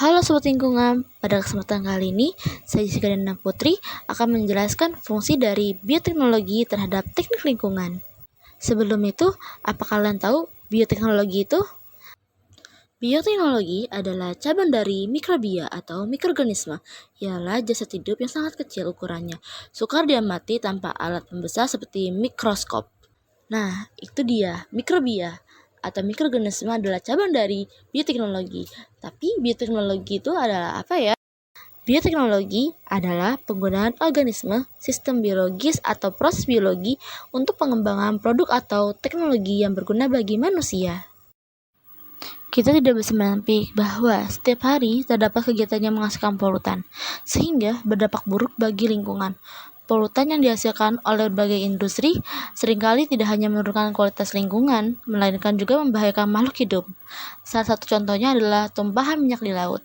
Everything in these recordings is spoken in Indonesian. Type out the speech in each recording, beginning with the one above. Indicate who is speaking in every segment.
Speaker 1: Halo Sobat Lingkungan, pada kesempatan kali ini saya Jessica Dana Putri akan menjelaskan fungsi dari bioteknologi terhadap teknik lingkungan. Sebelum itu, apa kalian tahu bioteknologi itu? Bioteknologi adalah cabang dari mikrobia atau mikroorganisme, ialah jasad hidup yang sangat kecil ukurannya, sukar diamati tanpa alat pembesar seperti mikroskop. Nah, itu dia, mikrobia atau mikroorganisme adalah cabang dari bioteknologi. Tapi bioteknologi itu adalah apa ya? Bioteknologi adalah penggunaan organisme, sistem biologis atau proses biologi untuk pengembangan produk atau teknologi yang berguna bagi manusia. Kita tidak bisa menampik bahwa setiap hari terdapat kegiatan yang menghasilkan polutan, sehingga berdampak buruk bagi lingkungan. Polutan yang dihasilkan oleh berbagai industri seringkali tidak hanya menurunkan kualitas lingkungan, melainkan juga membahayakan makhluk hidup. Salah satu contohnya adalah tumpahan minyak di laut.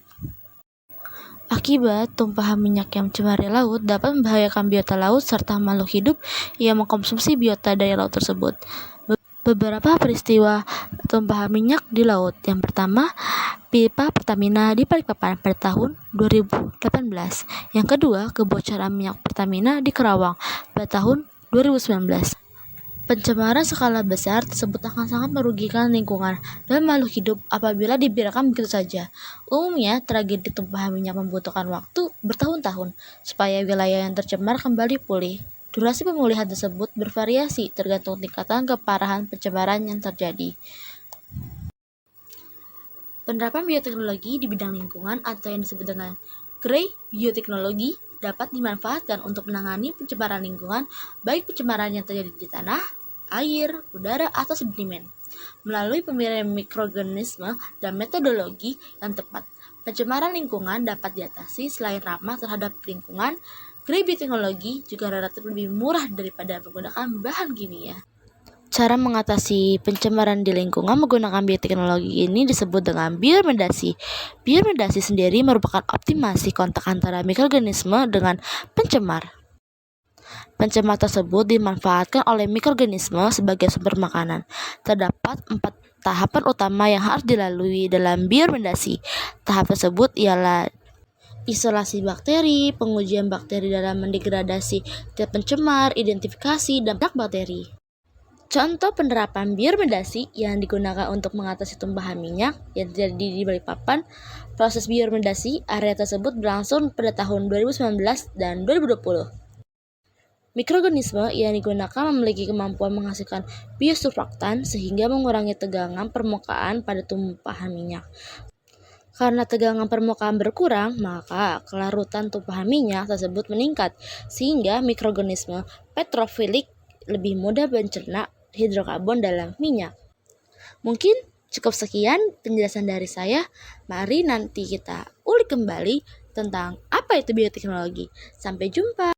Speaker 1: Akibat tumpahan minyak yang mencemari laut dapat membahayakan biota laut serta makhluk hidup yang mengkonsumsi biota dari laut tersebut. Beberapa peristiwa tumpahan minyak di laut. Yang pertama, pipa Pertamina di Balikpapan pada tahun 2018. Yang kedua, kebocoran minyak Pertamina di Karawang pada tahun 2019. Pencemaran skala besar tersebut akan sangat merugikan lingkungan dan makhluk hidup apabila dibiarkan begitu saja. Umumnya, tragedi tumpahan minyak membutuhkan waktu bertahun-tahun supaya wilayah yang tercemar kembali pulih. Durasi pemulihan tersebut bervariasi tergantung tingkatan keparahan pencemaran yang terjadi. Penerapan bioteknologi di bidang lingkungan atau yang disebut dengan grey bioteknologi dapat dimanfaatkan untuk menangani pencemaran lingkungan, baik pencemaran yang terjadi di tanah, air, udara, atau sedimen. Melalui pemilihan mikroorganisme dan metodologi yang tepat, pencemaran lingkungan dapat diatasi. Selain ramah terhadap lingkungan, grey bioteknologi juga relatif lebih murah daripada menggunakan bahan kimia. Cara mengatasi pencemaran di lingkungan menggunakan bioteknologi ini disebut dengan bioremediasi. Bioremediasi sendiri merupakan optimasi kontak antara mikroorganisme dengan pencemar. Pencemar tersebut dimanfaatkan oleh mikroorganisme sebagai sumber makanan. Terdapat 4 tahapan utama yang harus dilalui dalam bioremediasi. Tahap tersebut ialah isolasi bakteri, pengujian bakteri dalam mendegradasi zat pencemar, identifikasi dampak bakteri. Contoh penerapan bioremediasi yang digunakan untuk mengatasi tumpahan minyak yang terjadi di Balikpapan. Proses bioremediasi area tersebut berlangsung pada tahun 2019 dan 2020. Mikroorganisme yang digunakan memiliki kemampuan menghasilkan biosurfaktan sehingga mengurangi tegangan permukaan pada tumpahan minyak. Karena tegangan permukaan berkurang, maka kelarutan tumpahan minyak tersebut meningkat, sehingga mikroorganisme petrofilik lebih mudah mencerna hidrokarbon dalam minyak. Mungkin cukup sekian penjelasan dari saya. Mari nanti kita ulik kembali tentang apa itu bioteknologi. Sampai jumpa.